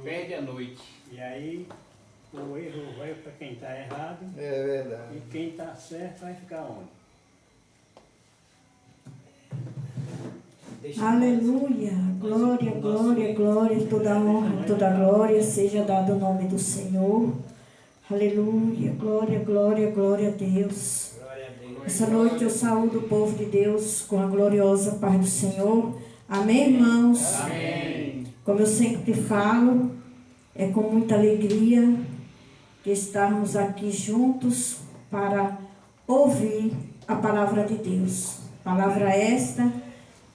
Perde a noite. E aí o erro vai para quem está errado. É verdade. E quem está certo vai ficar onde? Aleluia, glória, glória, glória, toda honra, toda glória seja dada ao nome do Senhor. Aleluia, glória, glória, glória a Deus. Essa noite eu saúdo o povo de Deus com a gloriosa paz do Senhor. Amém, irmãos? Amém. Como eu sempre falo, é com muita alegria que estarmos aqui juntos para ouvir a palavra de Deus. Palavra esta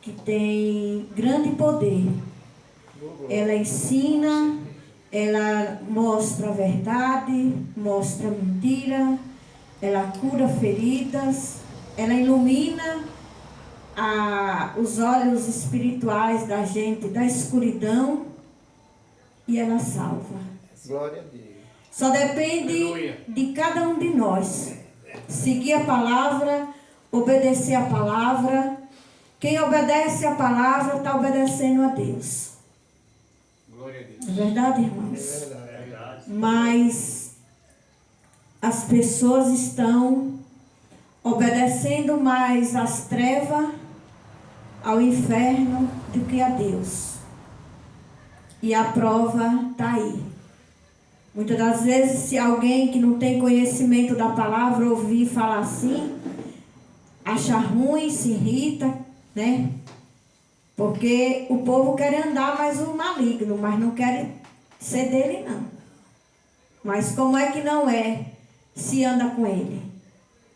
que tem grande poder. Ela ensina, ela mostra a verdade, mostra a mentira, ela cura feridas, ela ilumina os olhos espirituais da gente, da escuridão, e ela salva. Glória a Deus. Só depende de cada um de nós seguir a palavra, obedecer a palavra. Quem obedece a palavra está obedecendo a Deus. Glória a Deus. É verdade, irmãos? É verdade. Mas as pessoas estão obedecendo mais às trevas, ao inferno, do que a Deus. E a prova está aí. Muitas das vezes, se alguém que não tem conhecimento da palavra ouvir falar assim, acha ruim, se irrita, né? Porque o povo quer andar mais o maligno, mas não quer ser dele, não. Mas como é que não é se anda com ele?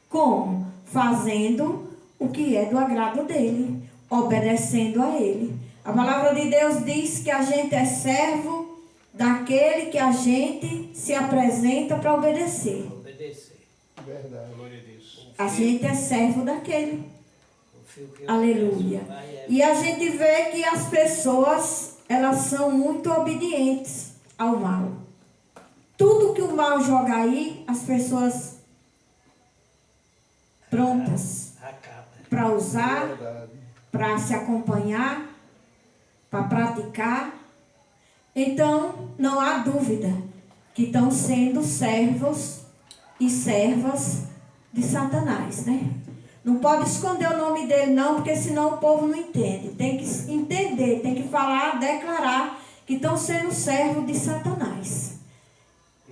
Como? Fazendo o que é do agrado dele, obedecendo a ele. A palavra de Deus diz que a gente é servo daquele que a gente se apresenta para obedecer. Verdade. Glória a Deus. A gente é servo daquele. Aleluia. E a gente vê que as pessoas, elas são muito obedientes ao mal. Tudo que o mal joga aí, as pessoas prontas para usar, Verdade. para se acompanhar, para praticar. Então, não há dúvida que estão sendo servos e servas de Satanás, né? Não pode esconder o nome dele não, porque senão o povo não entende. Tem que entender, tem que falar, declarar que estão sendo servos de Satanás.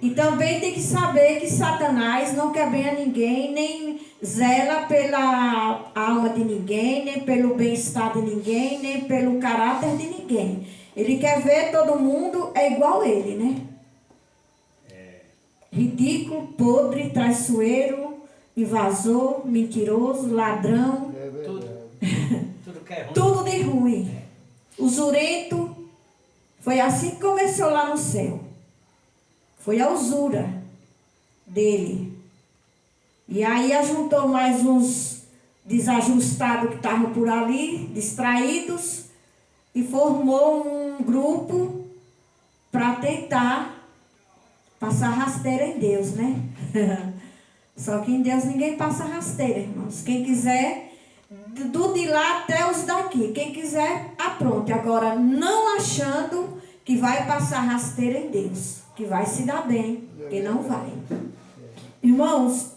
E também tem que saber que Satanás não quer bem a ninguém, nem zela pela alma de ninguém, nem pelo bem-estar de ninguém, nem pelo caráter de ninguém. Ele quer ver todo mundo é igual a ele, né? Ridículo, podre, traiçoeiro, invasor, mentiroso, ladrão. É verdade. Tudo que é ruim. Tudo de ruim. Usurento. Foi assim que começou lá no céu. Foi a usura dele. E aí ajuntou mais uns desajustados que estavam por ali, distraídos, e formou um grupo para tentar passar rasteira em Deus, né? Só que em Deus ninguém passa rasteira, irmãos. Quem quiser, do de lá até os daqui. Quem quiser, apronte. Agora, não achando que vai passar rasteira em Deus. Que vai se dar bem, que não vai. Irmãos,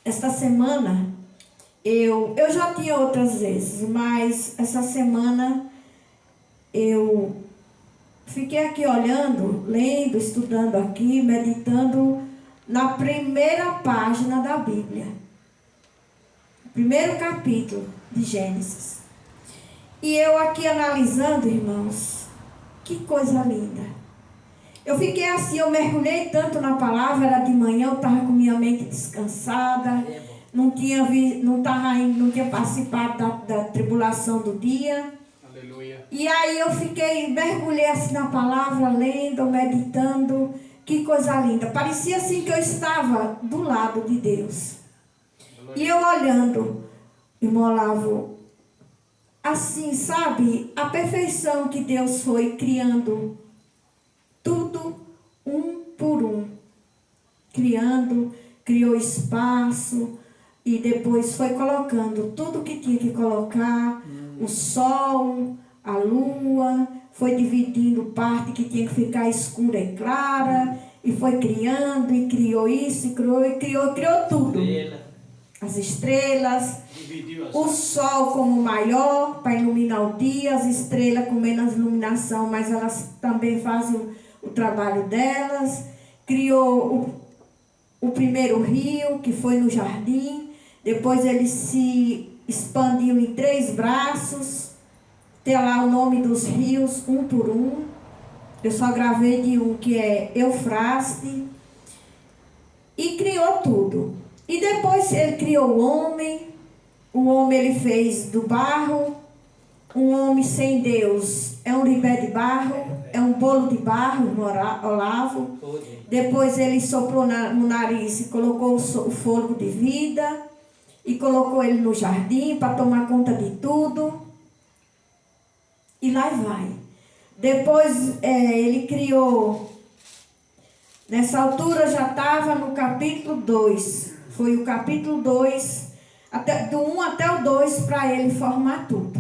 esta semana, eu já tinha outras vezes, mas essa semana eu fiquei aqui olhando, lendo, estudando aqui, meditando na primeira página da Bíblia. Primeiro capítulo de Gênesis. E eu aqui analisando, irmãos, que coisa linda. Eu fiquei assim, eu mergulhei tanto na palavra, era de manhã, eu estava com minha mente descansada, não tinha participado da tribulação do dia. Aleluia. E aí eu mergulhei assim na palavra, lendo, meditando, que coisa linda. Parecia assim que eu estava do lado de Deus. E eu olhando, irmão Olavo, assim, sabe, a perfeição que Deus foi criando, tudo um por um. Criou espaço e depois foi colocando tudo que tinha que colocar, o sol, a lua, foi dividindo parte que tinha que ficar escura e clara, e foi criando, e criou isso, e criou tudo. Estrela. As estrelas, Dividiu as o sol como maior para iluminar o dia, as estrelas com menos iluminação, mas elas também fazem o trabalho delas. Criou o primeiro rio, que foi no jardim. Depois ele se expandiu em 3 braços. Tem lá o nome dos rios, um por um. Eu só gravei de um, que é Eufraste. E criou tudo. E depois ele criou o homem. O homem ele fez do barro. Um homem sem Deus é um ribé de barro, é um bolo de barro, Olavo. Depois ele soprou no nariz e colocou o fôlego de vida. E colocou ele no jardim para tomar conta de tudo. E lá vai. Depois ele criou. Nessa altura já estava no capítulo 2. Foi o capítulo 2, do 1 até o 2, para ele formar tudo.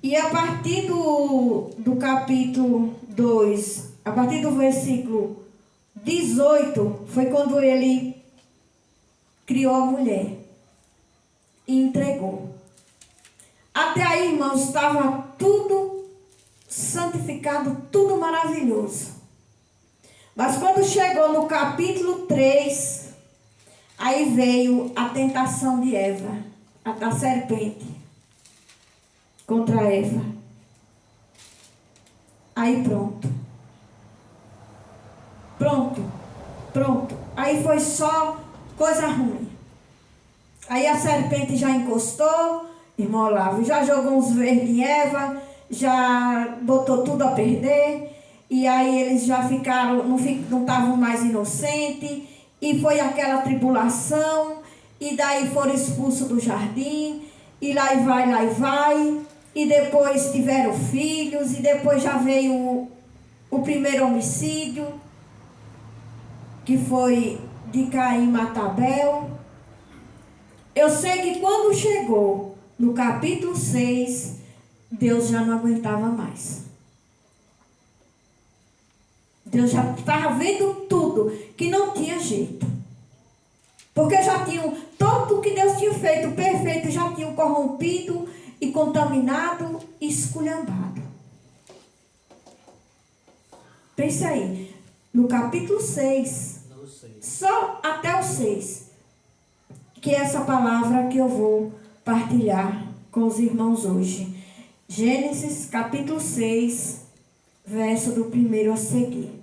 E a partir do capítulo 2, a partir do versículo 18, foi quando ele criou a mulher e entregou. Até aí, irmãos, estava tudo santificado, tudo maravilhoso. Mas quando chegou no capítulo 3, aí veio a tentação de Eva, da serpente, contra Eva. Aí pronto. Aí foi só coisa ruim. Aí a serpente já encostou, irmão Olavo, já jogou uns verdes em Eva, já botou tudo a perder. E aí eles já ficaram, não estavam mais inocentes. E foi aquela tribulação. E daí foram expulsos do jardim. E lá e vai. E depois tiveram filhos. E depois já veio o primeiro homicídio, que foi de Caim matar Abel. Eu sei que quando chegou no capítulo 6, Deus já não aguentava mais. Deus já estava vendo tudo, que não tinha jeito. Porque já tinham, todo o que Deus tinha feito perfeito, já tinham corrompido e contaminado e esculhambado. Pense aí, no capítulo 6, só até o 6, que é essa palavra que eu vou partilhar com os irmãos hoje. Gênesis capítulo 6, verso do 1 a seguir.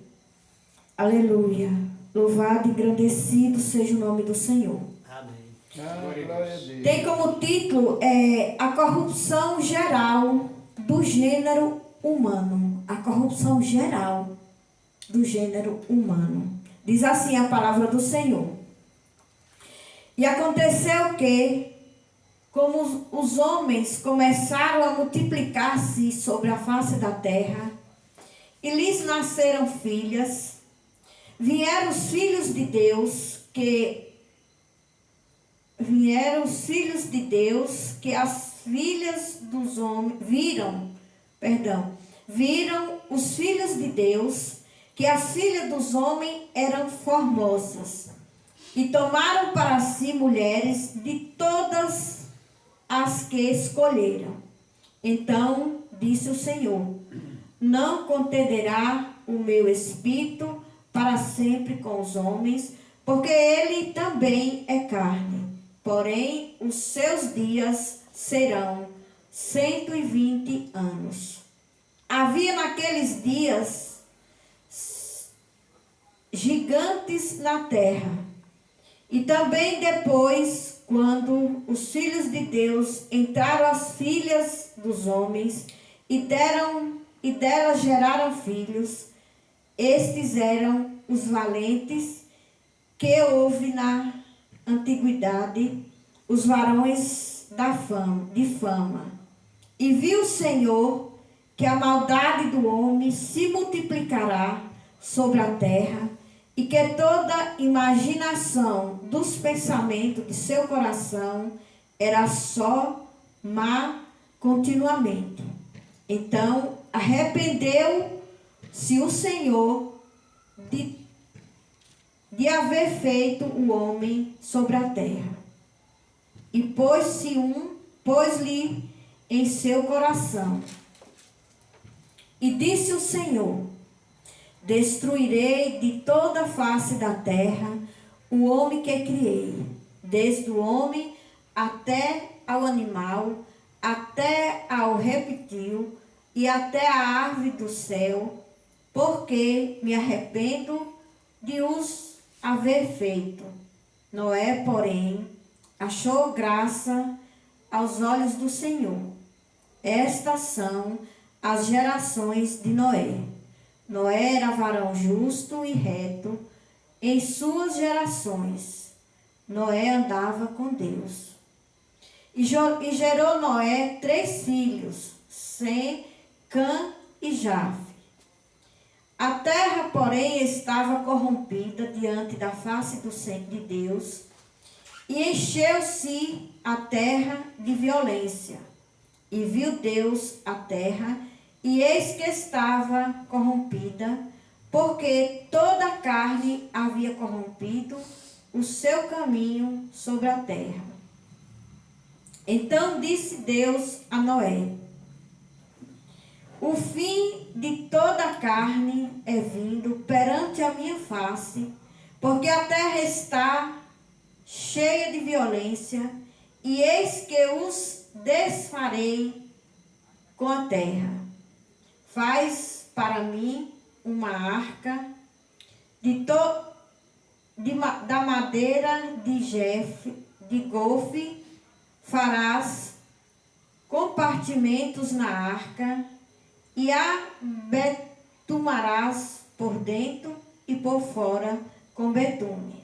Aleluia. Louvado e engrandecido seja o nome do Senhor. Amém. Glória a Deus. Tem como título a corrupção geral do gênero humano. A corrupção geral do gênero humano. Diz assim a palavra do Senhor. E aconteceu que, como os homens começaram a multiplicar-se sobre a face da terra, e lhes nasceram filhas, vieram os filhos de Deus que as filhas dos homens viram os filhos de Deus que as filhas dos homens eram formosas e tomaram para si mulheres de todas as que escolheram. Então disse o Senhor: não contenderá o meu espírito para sempre com os homens, porque ele também é carne. Porém, os seus dias serão 120 anos. Havia naqueles dias gigantes na terra. E também depois, quando os filhos de Deus entraram as filhas dos homens e delas geraram filhos, estes eram os valentes que houve na antiguidade, os varões de fama. E viu o Senhor que a maldade do homem se multiplicará sobre a terra, e que toda imaginação dos pensamentos de seu coração era só má continuamente. Então arrependeu-se o Senhor de haver feito o homem sobre a terra. E pôs-lhe em seu coração. E disse o Senhor: destruirei de toda a face da terra o homem que criei, desde o homem até ao animal, até ao reptil e até a árvore do céu, porque me arrependo de os haver feito. Noé, porém, achou graça aos olhos do Senhor. Estas são as gerações de Noé. Noé era varão justo e reto em suas gerações. Noé andava com Deus. E gerou Noé 3 filhos, Sem, Cã e Jafe. A terra, porém, estava corrompida diante da face de Deus, e encheu-se a terra de violência. E viu Deus a terra, e eis que estava corrompida, porque toda a carne havia corrompido o seu caminho sobre a terra. Então disse Deus a Noé: o fim de toda a carne é vindo perante a minha face, porque a terra está cheia de violência, e eis que os desfarei com a terra. Faz para mim uma arca da madeira de golfe, farás compartimentos na arca, e a betumarás por dentro e por fora com betume.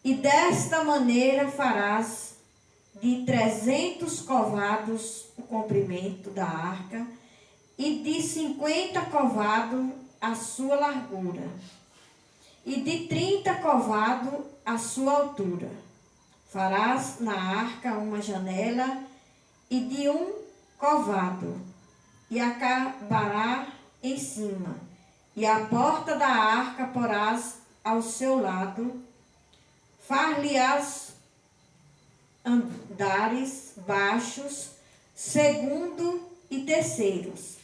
E desta maneira farás de 300 covados o comprimento da arca, e de 50 covados a sua largura, e de 30 covados a sua altura. Farás na arca uma janela e de 1 covado, e acabará em cima, e a porta da arca porás ao seu lado, far-lhe-ás andares baixos, segundo e terceiros,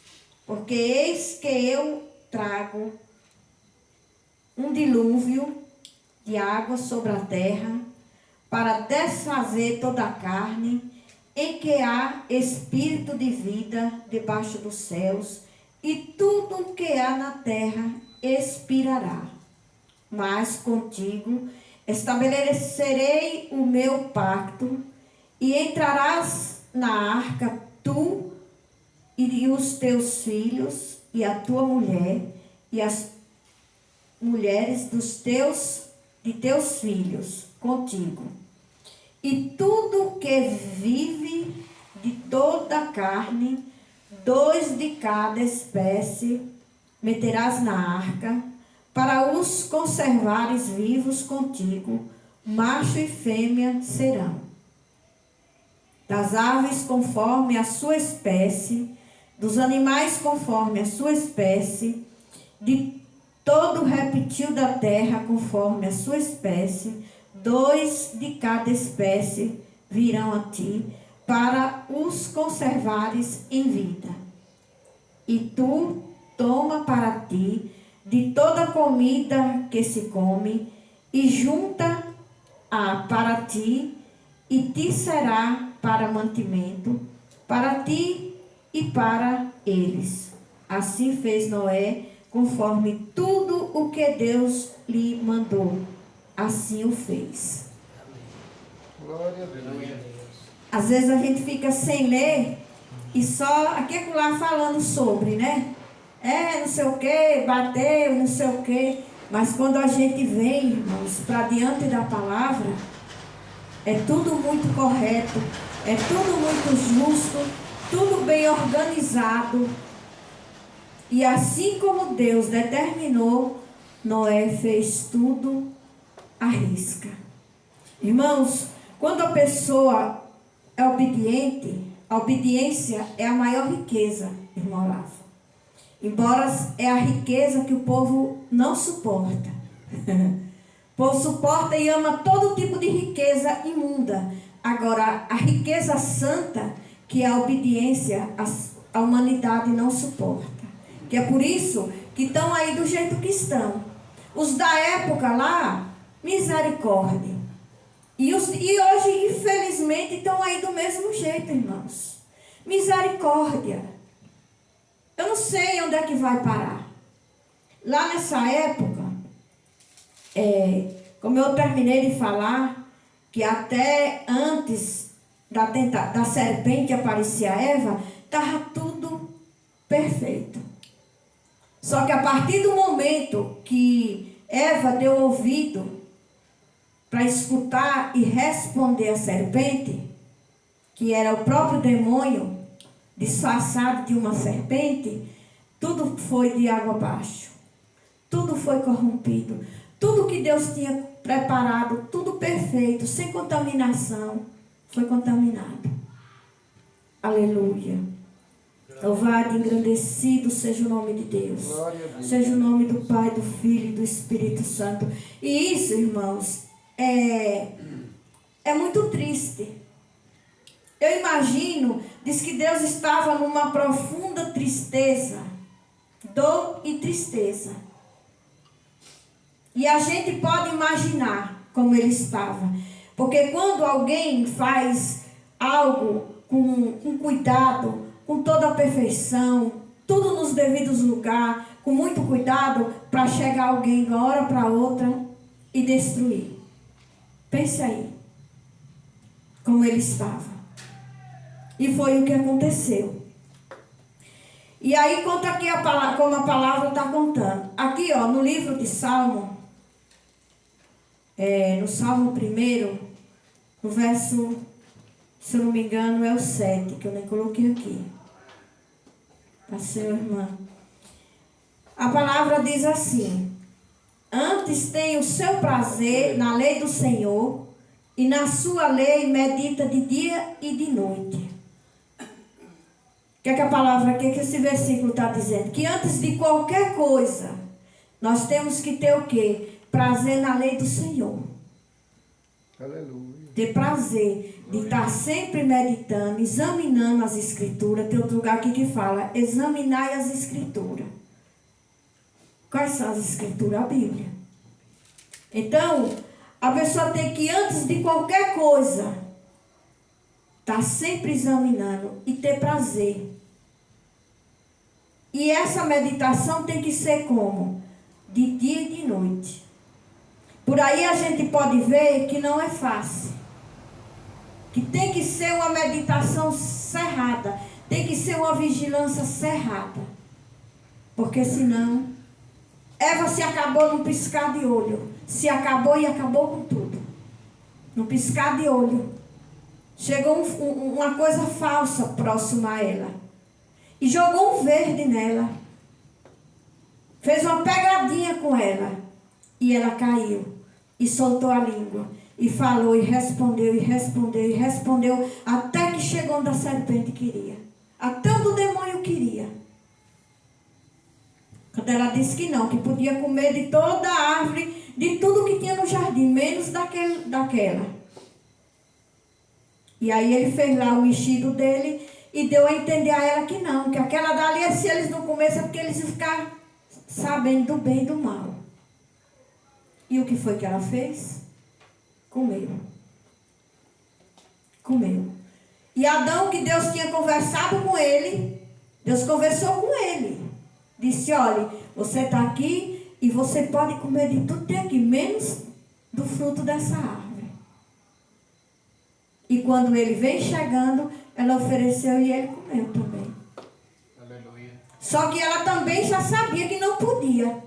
porque eis que eu trago um dilúvio de água sobre a terra, para desfazer toda a carne, em que há espírito de vida debaixo dos céus, e tudo o que há na terra expirará. Mas contigo estabelecerei o meu pacto, e entrarás na arca tu e os teus filhos, e a tua mulher, e as mulheres de teus filhos contigo. E tudo que vive de toda a carne, 2 de cada espécie, meterás na arca, para os conservares vivos contigo, macho e fêmea serão. Das aves conforme a sua espécie, dos animais conforme a sua espécie, de todo reptil da terra conforme a sua espécie, 2 de cada espécie virão a ti, para os conservares em vida. E tu toma para ti de toda a comida que se come, e junta-a para ti, e te será para mantimento, para ti e para eles. Assim fez Noé, conforme tudo o que Deus lhe mandou. Assim o fez. Glória a Deus. Aleluia. Às vezes a gente fica sem ler e só aqui lá falando sobre, né? Não sei o que, bateu, não sei o que. Mas quando a gente vem, irmãos, para diante da palavra, é tudo muito correto, é tudo muito justo, tudo bem organizado. E assim como Deus determinou, Noé fez tudo à risca. Irmãos, quando a pessoa é obediente, a obediência é a maior riqueza, irmão Lavo. Embora é a riqueza que o povo não suporta. O povo suporta e ama todo tipo de riqueza imunda. Agora, a riqueza santa, que é a obediência, a humanidade não suporta. Que é por isso que estão aí do jeito que estão. Os da época lá, misericórdia. E hoje, infelizmente, estão aí do mesmo jeito, irmãos. Misericórdia. Eu não sei onde é que vai parar. Lá nessa época, como eu terminei de falar, que até antes da serpente aparecer a Eva, estava tudo perfeito. Só que a partir do momento que Eva deu ouvido para escutar e responder a serpente, que era o próprio demônio disfarçado de uma serpente, tudo foi de água abaixo. Tudo foi corrompido. Tudo que Deus tinha preparado, tudo perfeito, sem contaminação, foi contaminado. Aleluia. Louvado e engrandecido seja o nome de Deus. Seja o nome do Pai, do Filho e do Espírito Santo. E isso, irmãos, é muito triste. Eu imagino, diz que Deus estava numa profunda tristeza, dor e tristeza. E a gente pode imaginar como ele estava. Porque quando alguém faz algo com cuidado, com toda a perfeição, tudo nos devidos lugares, com muito cuidado, para chegar alguém de uma hora para outra e destruir. Pense aí, como ele estava. E foi o que aconteceu. E aí conta aqui como a palavra está contando. Aqui, ó, no livro de Salmo, no Salmo 1, no verso, se eu não me engano, é o 7, que eu nem coloquei aqui. Passei, irmã. A palavra diz assim: antes tem o seu prazer na lei do Senhor, e na sua lei medita de dia e de noite. O que é que a palavra, o que é que esse versículo está dizendo? Que antes de qualquer coisa, nós temos que ter o quê? Prazer na lei do Senhor. Aleluia. Ter prazer de estar sempre meditando, examinando as escrituras. Tem outro lugar aqui que fala: examinai as escrituras. Quais são as escrituras? A Bíblia. Então, a pessoa tem que, antes de qualquer coisa, estar sempre examinando e ter prazer. E essa meditação tem que ser como? De dia e de noite. Por aí a gente pode ver que não é fácil. Que tem que ser uma meditação cerrada. Tem que ser uma vigilância cerrada. Porque senão, Eva se acabou num piscar de olho. Se acabou e acabou com tudo. Num piscar de olho. Chegou uma coisa falsa próxima a ela. E jogou um verde nela. Fez uma pegadinha com ela. E ela caiu. E soltou a língua. E falou, e respondeu, e respondeu, e respondeu. Até que chegou onde a serpente queria. Até onde o demônio queria. Quando ela disse que não, que podia comer de toda a árvore, de tudo que tinha no jardim, menos daquela. E aí ele fez lá o mexido dele e deu a entender a ela que não, que aquela dali, se eles não comessem, é porque eles iam ficar sabendo do bem e do mal. E o que foi que ela fez? Comeu. Comeu. E Adão, que Deus tinha conversado com ele, Deus conversou com ele. Disse, olha, você está aqui e você pode comer de tudo que tem aqui, menos do fruto dessa árvore. E quando ele vem chegando, ela ofereceu e ele comeu também. Aleluia. Só que ela também já sabia que não podia.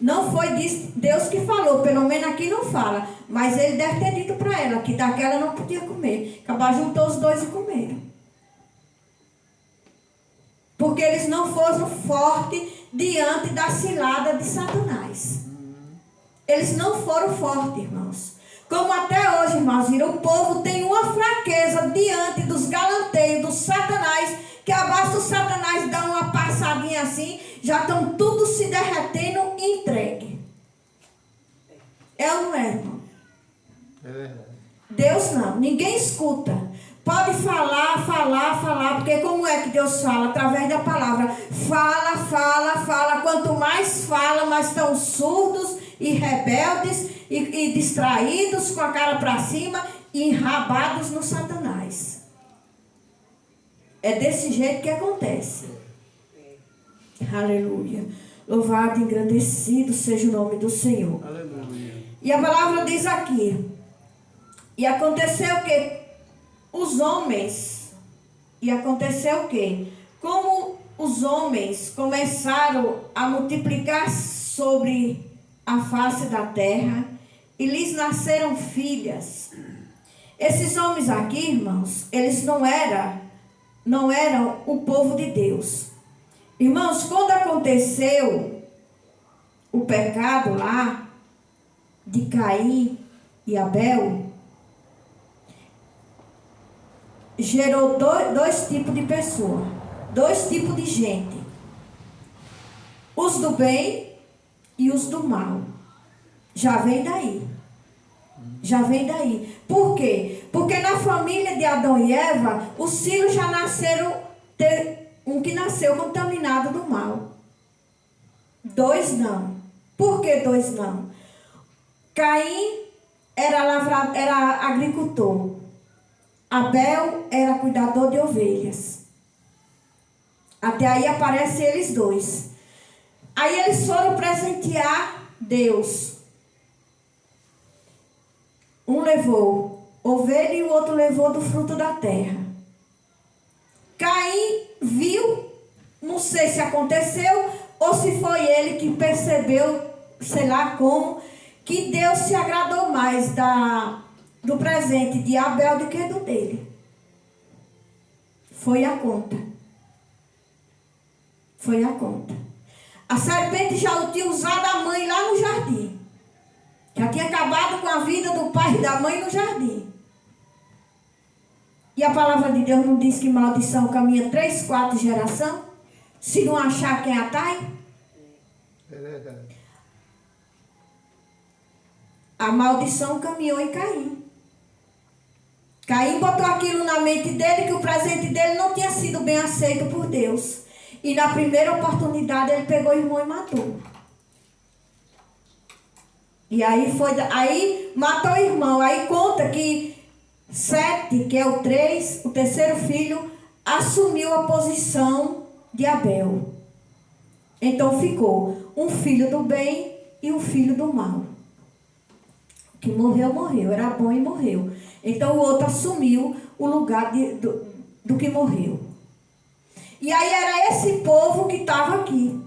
Não foi Deus que falou, pelo menos aqui não fala. Mas ele deve ter dito para ela que daquela não podia comer. Acabar juntou os dois e comeram. Porque eles não foram fortes diante da cilada de Satanás. Eles não foram fortes, irmãos. Como até hoje, irmãos, o povo tem uma fraqueza diante dos galanteios do Satanás, que abaixo do Satanás dá uma passadinha assim, já estão tudo se derretendo e entregue. É ou não é, irmão? É verdade. Deus não, ninguém escuta. Pode falar, porque como é que Deus fala? Através da palavra. Fala. Quanto mais fala, mais estão surdos e rebeldes e distraídos, com a cara para cima e enrabados no Satanás. É desse jeito que acontece. Aleluia. Louvado e engrandecido seja o nome do Senhor. Aleluia. E a palavra diz aqui. E aconteceu que os homens, como os homens começaram a multiplicar sobre a face da terra, e lhes nasceram filhas. Esses homens aqui, irmãos, eles não eram o povo de Deus. Irmãos, quando aconteceu o pecado lá de Caim e Abel, gerou dois tipos de pessoa, dois tipos de gente. Os do bem e os do mal. Já vem daí. Por quê? Porque na família de Adão e Eva, os filhos já nasceram, um que nasceu contaminado do mal. Dois não. Por que dois não? Caim era agricultor. Abel era cuidador de ovelhas. Até aí aparecem eles dois. Aí eles foram presentear Deus. Um levou ovelha e o outro levou do fruto da terra. Caim viu, não sei se aconteceu ou se foi ele que percebeu, sei lá como, que Deus se agradou mais do presente de Abel do que do dele. Foi a conta. A serpente já tinha usado a mãe lá no jardim. Já tinha acabado com a vida do pai e da mãe no jardim. E a palavra de Deus não diz que maldição caminha 3, 4 gerações? Se não achar quem atrai? É verdade. A maldição caminhou em Caim. Caim botou aquilo na mente dele, que o presente dele não tinha sido bem aceito por Deus. E na primeira oportunidade ele pegou o irmão e matou. E aí matou o irmão. Aí conta que Sete, que é o terceiro filho, assumiu a posição de Abel. Então ficou um filho do bem e um filho do mal. O que morreu. Era bom e morreu. Então o outro assumiu o lugar do que morreu. E aí era esse povo que estava aqui.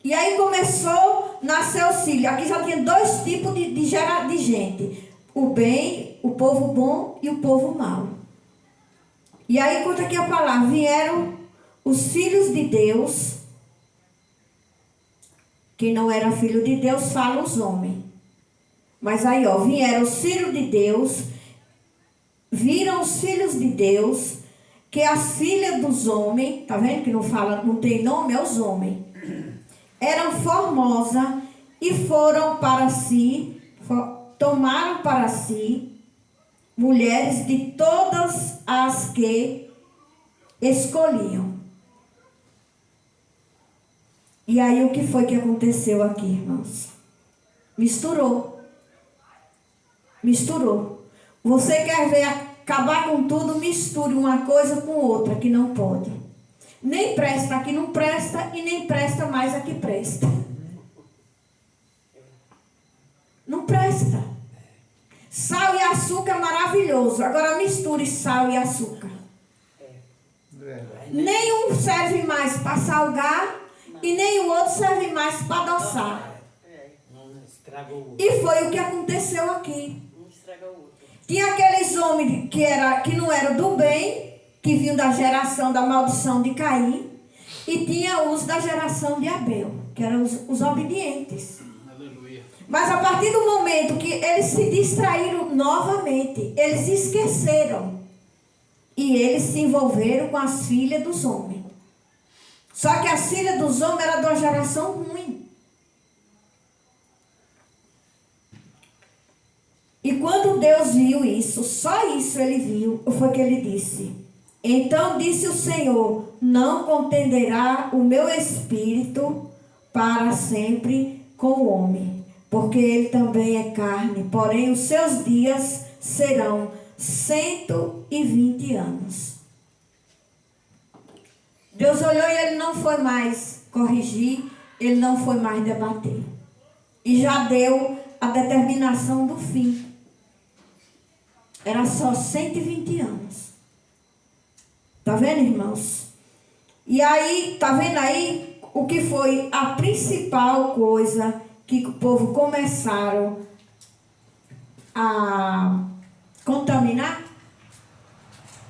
E aí começou a nascer os filhos. Aqui já tinha dois tipos de gente. O bem, o povo bom e o povo mau. E aí conta aqui a palavra. Vieram os filhos de Deus. Quem não era filho de Deus, fala os homens. Mas aí, vieram os filhos de Deus. Viram os filhos de Deus. Que as filhas dos homens, tá vendo que não tem nome, é os homens. Eram formosas e foram para si, tomaram para si mulheres de todas as que escolhiam. E aí o que foi que aconteceu aqui, irmãos? Misturou. Você quer ver acabar com tudo, misture uma coisa com outra, que não pode. Nem presta aqui não presta e nem presta mais aqui presta. Não presta. Sal e açúcar é maravilhoso. Agora misture sal e açúcar. Nenhum serve mais para salgar e nem o outro serve mais para adoçar. E foi o que aconteceu aqui. Tinha aqueles homens que não eram do bem, que vinham da geração da maldição de Caim, e tinha os da geração de Abel, que eram os obedientes. Aleluia. Mas a partir do momento que eles se distraíram novamente, eles esqueceram. E eles se envolveram com as filhas dos homens. Só que as filhas dos homens eram de uma geração ruim. E quando Deus viu isso, só isso ele viu, foi que ele disse: então disse o Senhor, não contenderá o meu espírito para sempre com o homem, porque ele também é carne, porém os seus dias serão 120 anos. Deus olhou e ele não foi mais corrigir, ele não foi mais debater. E já deu a determinação do fim. Era só 120 anos. Tá vendo, irmãos? E aí, tá vendo aí o que foi a principal coisa que o povo começaram a contaminar?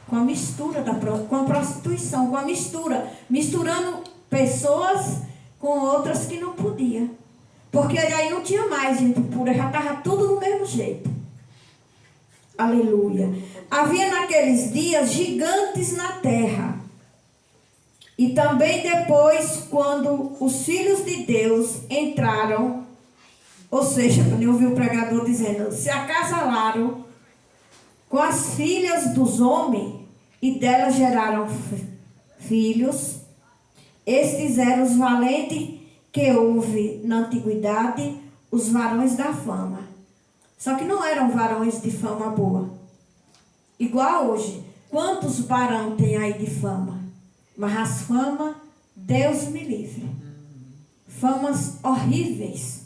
Com a mistura, com a prostituição, com a mistura. Misturando pessoas com outras que não podiam. Porque aí não tinha mais gente pura, já estava tudo do mesmo jeito. Aleluia. Havia naqueles dias gigantes na terra. E também depois, quando os filhos de Deus entraram, ou seja, eu ouvi o pregador dizendo, se acasalaram com as filhas dos homens, e delas geraram filhos. Estes eram os valentes que houve na antiguidade, os varões da fama. Só que não eram varões de fama boa. Igual hoje. Quantos barão tem aí de fama? Mas as famas, Deus me livre. Famas horríveis.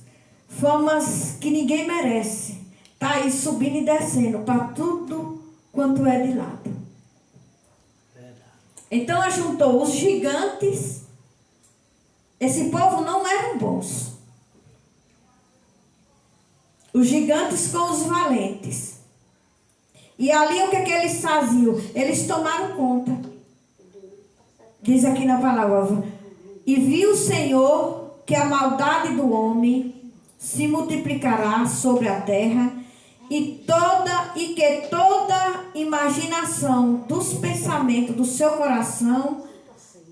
Famas que ninguém merece. Está aí subindo e descendo para tudo quanto é de lado. Então ajuntou os gigantes. Esse povo não eram bons. Os gigantes com os valentes. E ali o que eles faziam? Eles tomaram conta. Diz aqui na palavra. E viu o Senhor que a maldade do homem se multiplicará sobre a terra e que toda imaginação dos pensamentos do seu coração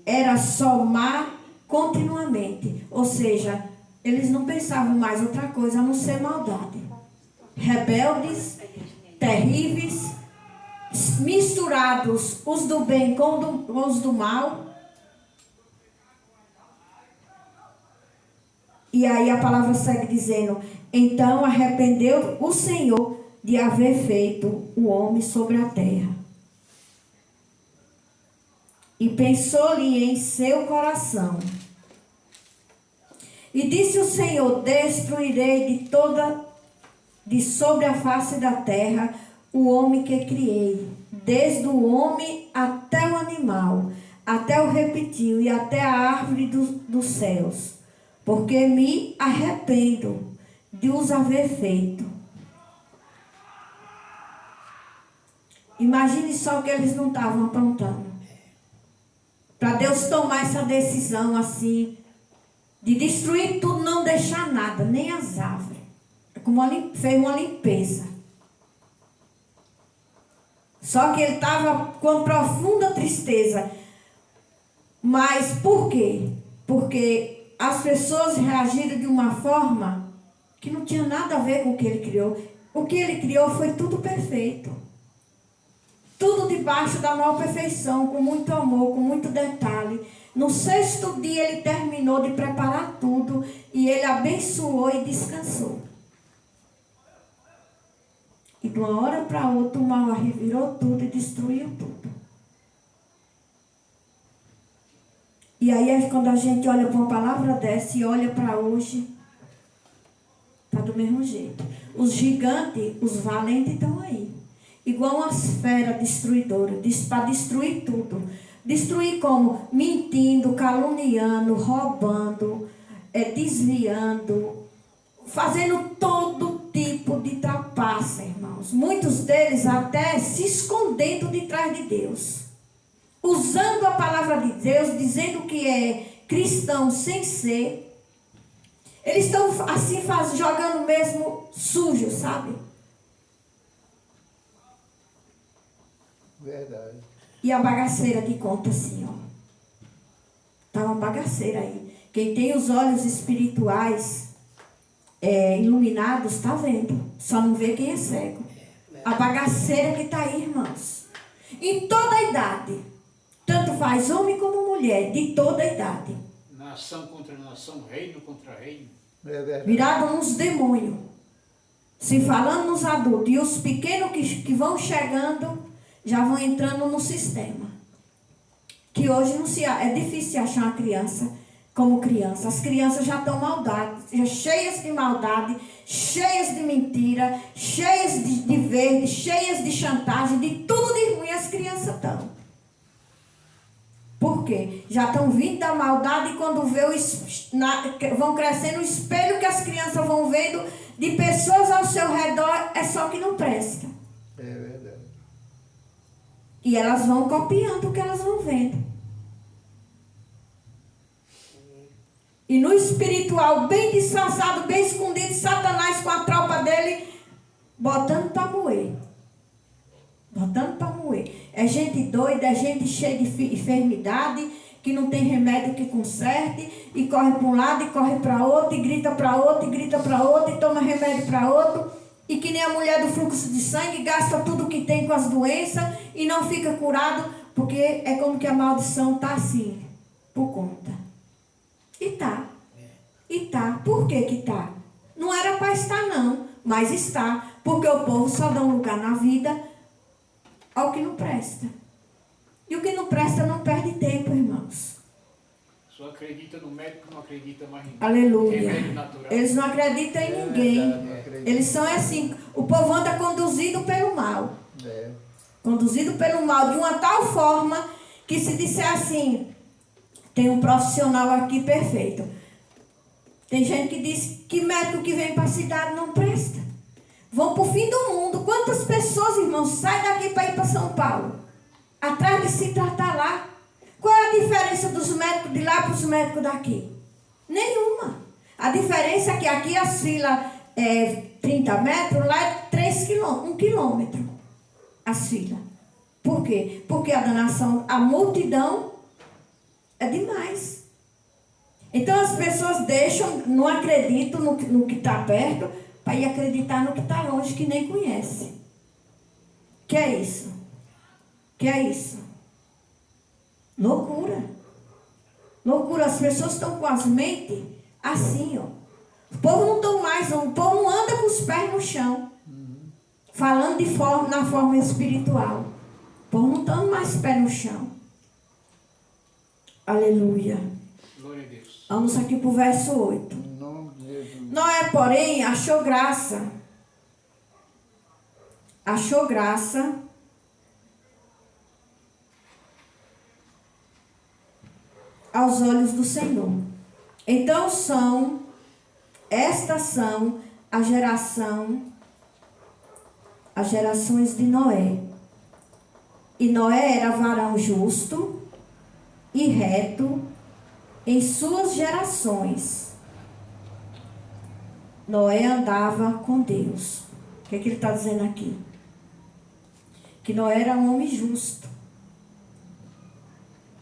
era só má continuamente. Ou seja, eles não pensavam mais outra coisa a não ser maldade. Rebeldes, terríveis, misturados os do bem com os do mal. E aí a palavra segue dizendo: então arrependeu o Senhor de haver feito o homem sobre a terra. E pensou-lhe em seu coração. E disse o Senhor: destruirei de sobre a face da terra o homem que criei, desde o homem até o animal, até o reptil e até a árvore dos céus, porque me arrependo de os haver feito. Imagine só que eles não estavam aprontando. Para Deus tomar essa decisão assim, de destruir tudo, não deixar nada, nem as árvores. É como fez uma limpeza. Só que ele estava com profunda tristeza. Mas por quê? Porque as pessoas reagiram de uma forma que não tinha nada a ver com o que ele criou. O que ele criou foi tudo perfeito. Tudo debaixo da maior perfeição, com muito amor, com muito detalhe. No 6º dia ele terminou de preparar tudo e ele abençoou e descansou. E de uma hora para outra o mal revirou tudo e destruiu tudo. E aí quando a gente olha para uma palavra dessa e olha para hoje, está do mesmo jeito. Os gigantes, os valentes estão aí. Igual uma esfera destruidora, para destruir tudo. Destruir como? Mentindo, caluniando, roubando, desviando, fazendo todo tipo de trapaça, irmãos. Muitos deles até se escondendo de trás de Deus. Usando a palavra de Deus, dizendo que é cristão sem ser. Eles estão assim jogando mesmo sujo, sabe? Verdade. E a bagaceira que conta assim, ó. Tá uma bagaceira aí. Quem tem os olhos espirituais iluminados, está vendo. Só não vê quem é cego. A bagaceira que está aí, irmãos. Em toda a idade. Tanto faz homem como mulher. De toda a idade. Nação contra nação, reino contra reino. É verdade. Virado nos demônios. Se falando nos adultos. E os pequenos que vão chegando, já vão entrando no sistema. Que hoje é difícil achar uma criança como criança. As crianças já estão já cheias de maldade, cheias de mentira, cheias de verde, cheias de chantagem, de tudo de ruim as crianças estão. Por quê? Já estão vindo da maldade e quando vão crescendo o espelho que as crianças vão vendo de pessoas ao seu redor, é só que não presta. É verdade. E elas vão copiando o que elas vão vendo. E no espiritual, bem disfarçado, bem escondido, Satanás com a tropa dele, botando para moer. Botando para moer. É gente doida, é gente cheia de enfermidade, que não tem remédio que conserte, e corre para um lado, e corre para outro, e grita para outro, e grita para outro, e toma remédio para outro, e que nem a mulher do fluxo de sangue, gasta tudo que tem com as doenças, e não fica curado, porque é como que a maldição está assim, por conta. E tá. E tá. Por que que tá? Não era para estar não, mas está. Porque o povo só dá um lugar na vida ao que não presta. E o que não presta não perde tempo, irmãos. Só acredita no médico, não acredita mais em Aleluia. remédio natural. Eles não acreditam em ninguém. Eles são assim. O povo anda conduzido pelo mal. É. Conduzido pelo mal de uma tal forma que se disser assim, tem um profissional aqui perfeito. Tem gente que diz que médico que vem para a cidade não presta. Vão para o fim do mundo. Quantas pessoas, irmãos, saem daqui para ir para São Paulo? Atrás de se tratar lá. Qual é a diferença dos médicos de lá para os médicos daqui? Nenhuma. A diferença é que aqui as filas é 30 metros, lá é 1 quilômetro. As filas. Por quê? Porque a danação, a multidão é demais. Então as pessoas não acreditam no que está perto, para ir acreditar no que está longe, que nem conhece. Que é isso? Que é isso? Loucura. Loucura. As pessoas estão com as mentes assim, ó. O povo não tão mais, o povo não anda com os pés no chão. Falando na forma espiritual. O povo não está mais pé no chão. Aleluia. Glória a Deus. Vamos aqui para o verso 8. Em nome de Jesus. Noé, porém, achou graça. Achou graça aos olhos do Senhor. Então estas são as gerações de Noé. E Noé era varão justo e reto em suas gerações. Noé andava com Deus. O que é que ele está dizendo aqui? Que Noé era um homem justo.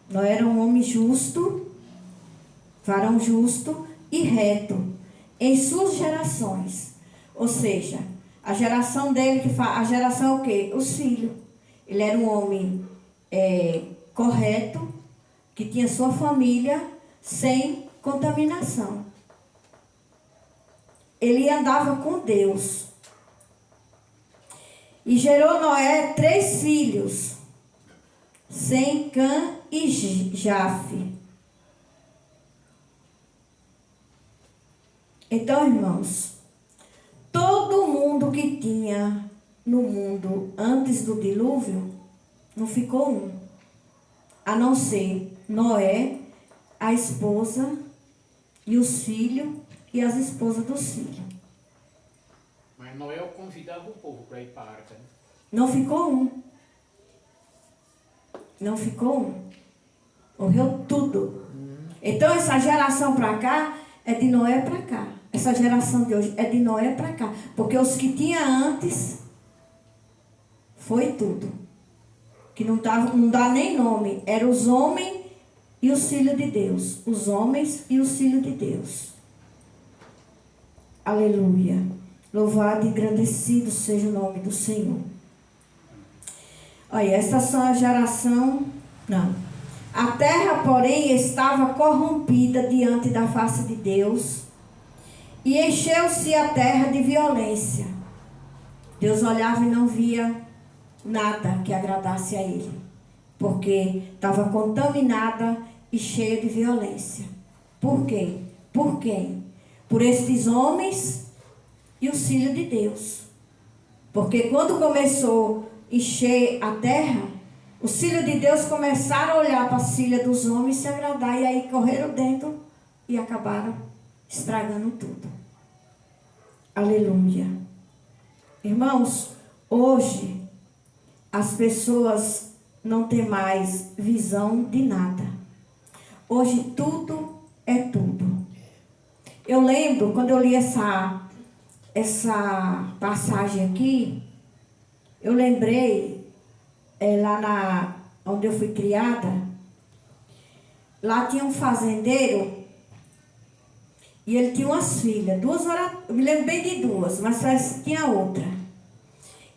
Noé era um homem justo, varão justo e reto em suas gerações. Ou seja, a geração dele, a geração é o quê? Os filhos. Ele era um homem correto, que tinha sua família sem contaminação. Ele andava com Deus. E gerou Noé 3 filhos, Sem, Cã e Jafe. Então, irmãos, todo mundo que tinha no mundo antes do dilúvio, não ficou um. A não ser Noé, a esposa e os filhos e as esposas dos filhos. Mas Noé convidava o povo para ir para a arca, né? Não ficou um. Não ficou um. Morreu tudo. Então essa geração para cá é de Noé para cá. Essa geração de hoje é de Noé para cá. Porque os que tinha antes, foi tudo. Que não dá nem nome. Eram os homens e os filhos de Deus. Os homens e os filhos de Deus. Aleluia. Louvado e engrandecido seja o nome do Senhor. Olha, essa são a geração... Não. A terra, porém, estava corrompida diante da face de Deus, e encheu-se a terra de violência. Deus olhava e não via nada que agradasse a ele, porque estava contaminada e cheia de violência. Por quê? Por quem? Por estes homens e os filhos de Deus. Porque quando começou a encher a terra, os filhos de Deus começaram a olhar para as filhas dos homens e se agradar, e aí correram dentro e acabaram estragando tudo. Aleluia. Irmãos, hoje as pessoas não têm mais visão de nada. Hoje tudo é tudo. Eu lembro, quando eu li essa passagem aqui, eu lembrei, lá onde eu fui criada, lá tinha um fazendeiro, e ele tinha umas filhas, eu me lembro bem de duas, mas parece que tinha outra.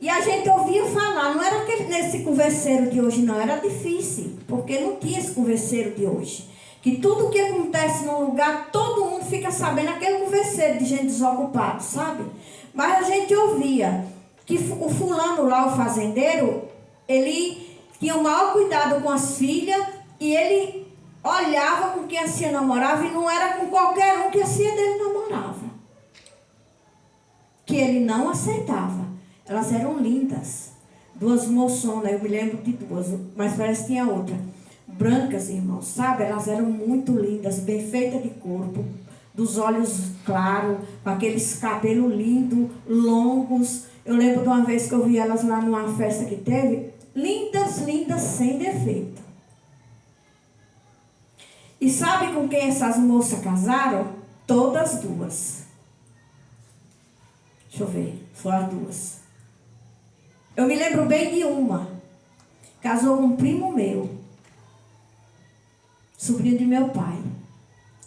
E a gente ouvia falar, não era nesse converseiro de hoje não, era difícil, porque não tinha esse converseiro de hoje. Que tudo que acontece num lugar, todo mundo fica sabendo, aquele converseiro de gente desocupada, sabe? Mas a gente ouvia que o fulano lá, o fazendeiro, ele tinha o maior cuidado com as filhas, e ele olhava com quem a Cia namorava, e não era com qualquer um que a Cia dele namorava. Que ele não aceitava. Elas eram lindas. Duas moçonas, eu me lembro de duas, mas parece que tinha outra. Brancas, irmãos, sabe? Elas eram muito lindas, bem feitas de corpo, dos olhos claros, com aqueles cabelos lindos, longos. Eu lembro de uma vez que eu vi elas lá numa festa que teve, lindas, lindas, sem defeito. E sabe com quem essas moças casaram? Todas duas. Deixa eu ver, foram as duas. Eu me lembro bem de uma. Casou com um primo meu, sobrinho de meu pai.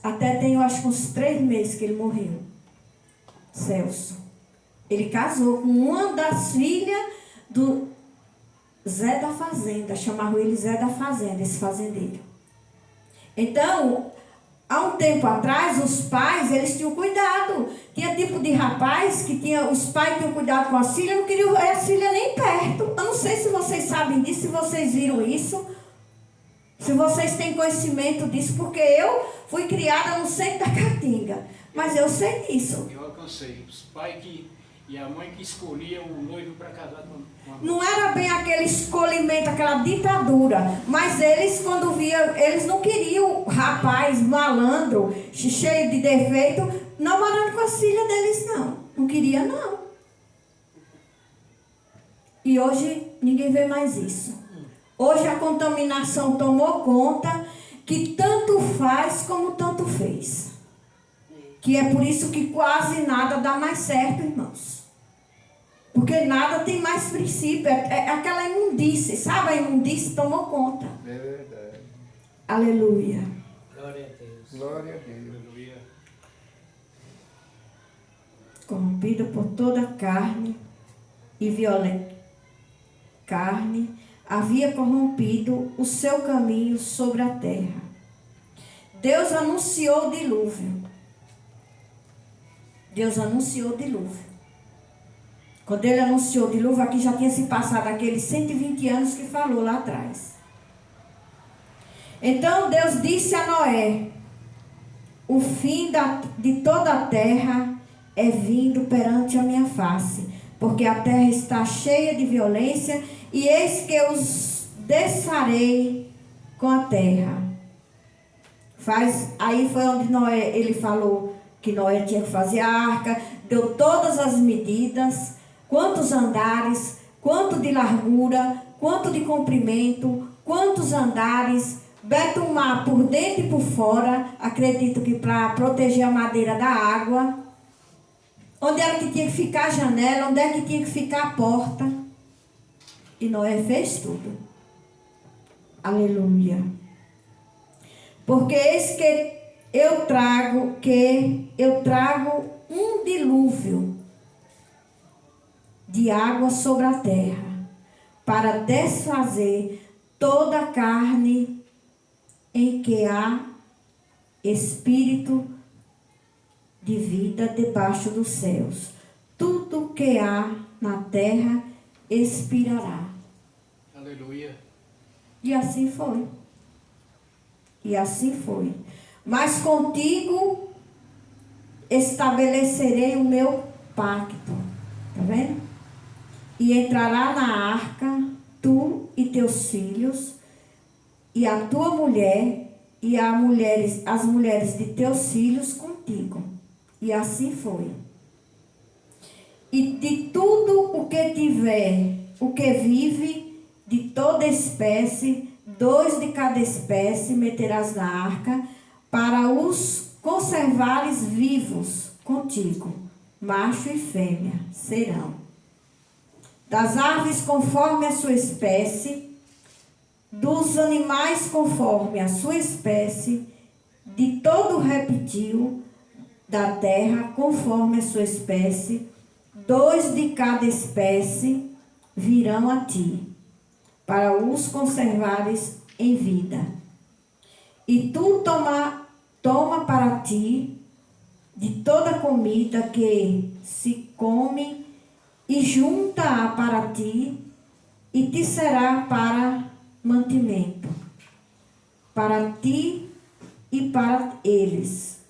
Até tem, eu acho, uns 3 meses que ele morreu. Celso. Ele casou com uma das filhas do Zé da Fazenda. Chamavam ele Zé da Fazenda, esse fazendeiro. Então, há um tempo atrás, os pais, eles tinham cuidado. Tinha tipo de rapaz que os pais tinham cuidado com as filhas, não queriam ver as filhas nem perto. Eu não sei se vocês sabem disso, se vocês viram isso. Se vocês têm conhecimento disso, porque eu fui criada no centro da Caatinga. Mas eu sei disso. Eu alcancei. Os pais e a mãe que escolhia o noivo para casar com a mãe. Não era bem aquele escolhimento, aquela ditadura. Mas eles, quando viam, eles não queriam rapaz malandro, cheio de defeito, namorando com as filhas deles, não. Não queria, não. E hoje ninguém vê mais isso. Hoje a contaminação tomou conta, que tanto faz como tanto fez. Que é por isso que quase nada dá mais certo, irmãos. Porque nada tem mais princípio. É aquela imundície, sabe? A imundície tomou conta. É verdade. Aleluia. Glória a Deus. Glória a Deus. Aleluia. Corrompido por toda carne e violenta carne, havia corrompido o seu caminho sobre a terra. Deus anunciou o dilúvio. Deus anunciou o dilúvio. Quando ele anunciou o dilúvio, aqui já tinha se passado aqueles 120 anos que falou lá atrás. Então Deus disse a Noé: o fim de toda a terra é vindo perante a minha face, porque a terra está cheia de violência, e eis que eu os desfarei com a terra. Aí foi onde Noé, ele falou que Noé tinha que fazer a arca, deu todas as medidas, quantos andares, quanto de largura, quanto de comprimento, quantos andares, betumar por dentro e por fora, acredito que para proteger a madeira da água. Onde era que tinha que ficar a janela, onde é que tinha que ficar a porta. E Noé fez tudo. Aleluia. Porque eis que eu trago um dilúvio de água sobre a terra, para desfazer toda a carne em que há espírito de vida debaixo dos céus. Tudo que há na terra expirará. Aleluia. E assim foi. E assim foi. Mas contigo estabelecerei o meu pacto. Tá vendo? E entrará na arca tu e teus filhos, e a tua mulher, e as mulheres de teus filhos contigo. E assim foi. E de tudo o que tiver, o que vive, de toda espécie, 2 de cada espécie meterás na arca, para os conservares vivos contigo. Macho e fêmea serão. Das aves conforme a sua espécie, dos animais conforme a sua espécie, de todo reptil da terra conforme a sua espécie, 2 de cada espécie virão a ti, para os conservares em vida. E tu toma para ti de toda comida que se come, e junta-a para ti, e te será para mantimento, para ti e para eles.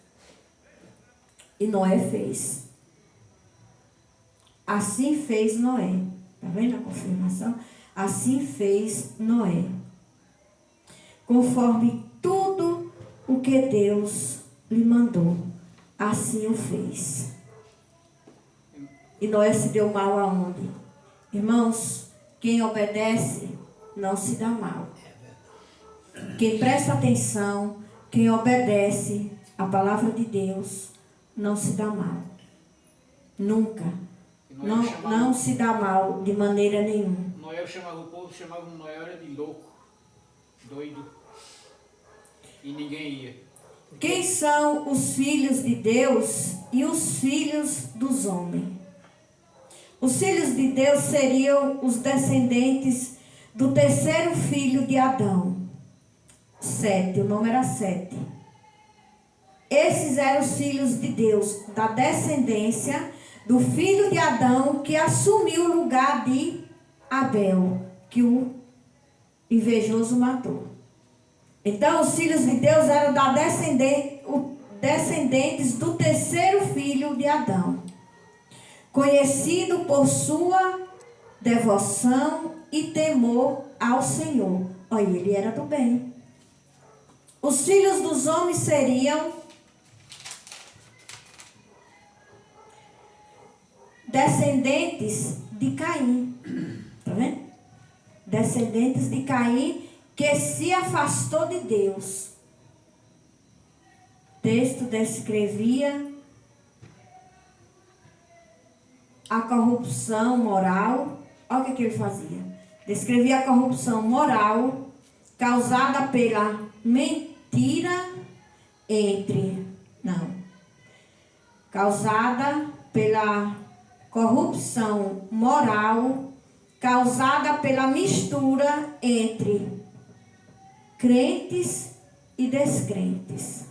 E Noé fez. Assim fez Noé. Está vendo a confirmação? Assim fez Noé. Conforme tudo o que Deus lhe mandou, assim o fez. E Noé se deu mal aonde? Irmãos, quem obedece não se dá mal. Quem presta atenção, quem obedece a palavra de Deus, não se dá mal. Nunca. Não se dá mal de maneira nenhuma. Noé chamava o povo, chamava Noé era de louco, doido. E ninguém ia. Quem são os filhos de Deus e os filhos dos homens? Os filhos de Deus seriam os descendentes do terceiro filho de Adão. 7, o nome era 7. Esses eram os filhos de Deus, da descendência do filho de Adão, que assumiu o lugar de Abel, que o invejoso matou. Então, os filhos de Deus eram descendentes do terceiro filho de Adão, conhecido por sua devoção e temor ao Senhor. Olha, ele era do bem. Os filhos dos homens seriam descendentes de Caim. Está vendo? Descendentes de Caim, que se afastou de Deus. O texto descrevia a corrupção moral. Olha o que ele fazia. Descrevia a corrupção moral causada pela mentira causada pela corrupção moral causada pela mistura entre crentes e descrentes.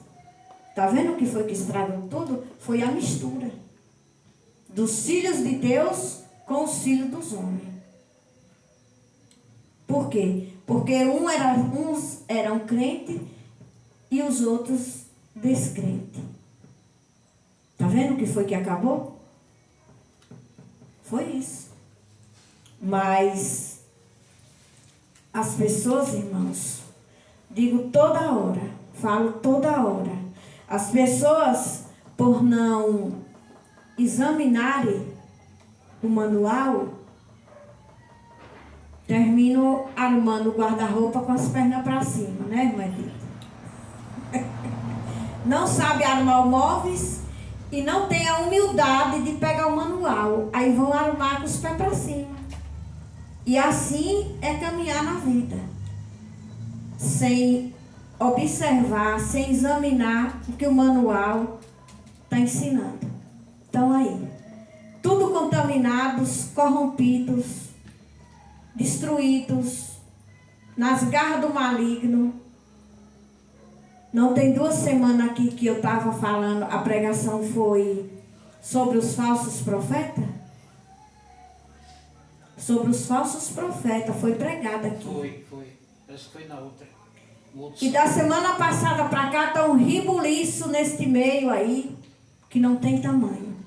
Está vendo o que foi que estragou tudo? Foi a mistura dos filhos de Deus com os filhos dos homens. Por quê? Porque uns eram crentes e os outros descrentes. Está vendo o que foi que acabou? Foi isso. Mas as pessoas, irmãos, digo toda hora, falo toda hora, as pessoas, por não examinarem o manual, termino arrumando o guarda-roupa com as pernas para cima, né, irmã Edith? Não sabe arrumar móveis e não tem a humildade de pegar o manual. Aí vão arrumar com os pés para cima. E assim é caminhar na vida. Sem observar, sem examinar o que o manual está ensinando. Então aí, tudo contaminados, corrompidos, destruídos, nas garras do maligno. Não tem 2 semanas aqui que eu estava falando, a pregação foi sobre os falsos profetas? Sobre os falsos profetas, foi pregada aqui. Foi. Parece que foi na outra. No outro E da semana passada para cá está um ribuliço neste meio aí, que não tem tamanho.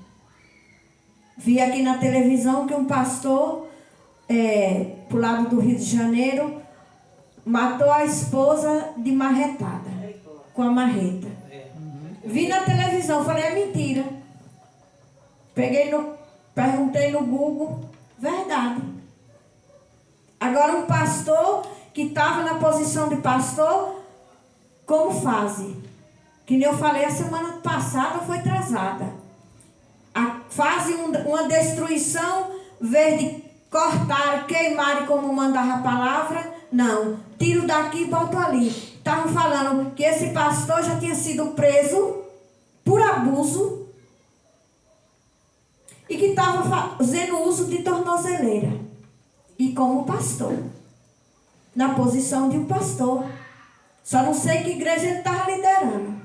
Vi aqui na televisão que um pastor, pro lado do Rio de Janeiro, matou a esposa de marretada, com a marreta. Vi na televisão, falei, é mentira. Perguntei no Google, verdade. Agora um pastor que estava na posição de pastor, como fase? Que nem eu falei, a semana passada foi atrasada. Fazem uma destruição, em vez de cortar, queimar como mandava a palavra, não. Tiro daqui e boto ali. Estavam falando que esse pastor já tinha sido preso por abuso e que estava fazendo uso de tornozeleira. E como pastor. Na posição de um pastor. Só não sei que igreja ele estava liderando.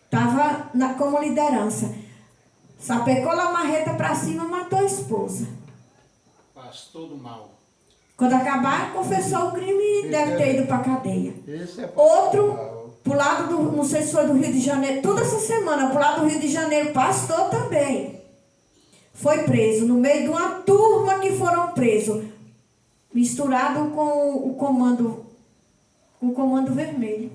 Estava como liderança. Sapecou a marreta para cima, matou a esposa. pastor do mal. Quando acabar, confessou o crime e deve ter ido para a cadeia. Esse é Outro, pro lado do, não sei se foi do Rio de Janeiro, toda essa semana, pro lado do Rio de Janeiro, pastor também. Foi preso, no meio de uma turma que foram presos, misturado com o comando vermelho.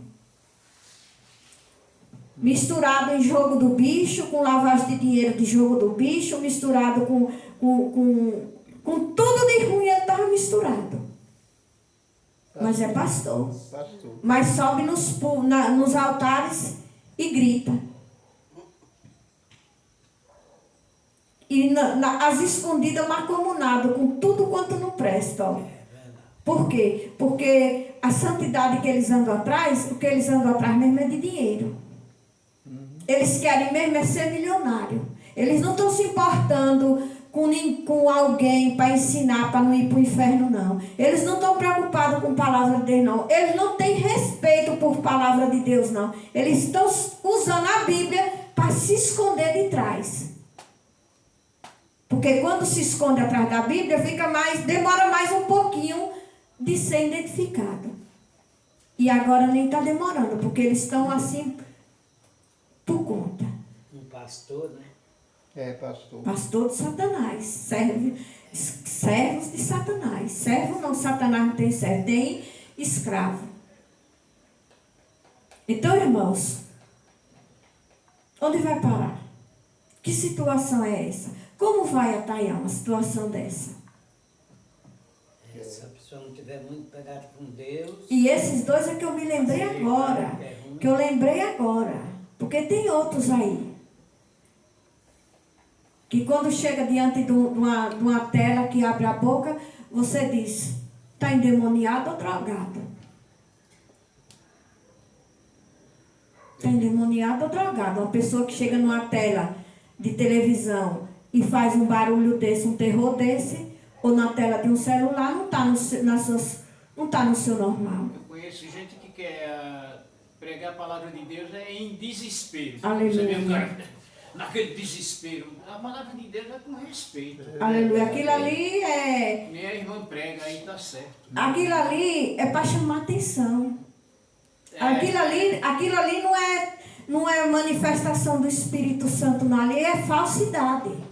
Misturado em jogo do bicho, com lavagem de dinheiro de jogo do bicho, misturado com tudo de ruim, ele estava misturado. Mas é pastor. Mas sobe nos altares e grita. E as escondidas mancomunado com tudo quanto não presta. Ó. Por quê? Porque a santidade que eles andam atrás, o que eles andam atrás mesmo é de dinheiro. Eles querem mesmo é ser milionário. Eles não estão se importando com alguém para ensinar, para não ir para o inferno, não. Eles não estão preocupados com a palavra de Deus, não. Eles não têm respeito por palavra de Deus, não. Eles estão usando a Bíblia para se esconder de trás. Porque quando se esconde atrás da Bíblia, demora mais um pouquinho de ser identificado. E agora nem está demorando, porque eles estão assim por conta. Um pastor, né? É, pastor. Pastor de Satanás. Servos de Satanás. Servo não, Satanás não tem servo, tem escravo. Então, irmãos, onde vai parar? Que situação é essa? Como vai ataiar uma situação dessa? Se a pessoa não tiver muito pegada com Deus... E esses dois é que eu me lembrei agora. Que eu lembrei agora. Porque tem outros aí. Que quando chega diante de uma tela que abre a boca, você diz, está endemoniado ou drogado? Está endemoniado ou drogado? Uma pessoa que chega numa tela de televisão e faz um barulho desse, um terror desse, ou na tela de um celular, não está no seu normal. Eu conheço gente que quer pregar a palavra de Deus em desespero. Aleluia. Você vê o cara naquele desespero. A palavra de Deus é com respeito. Aleluia. Aquilo ali é... Nem a irmã prega, aí está certo. Aquilo ali é para chamar atenção. Aquilo ali não é manifestação do Espírito Santo, não. Ali é falsidade.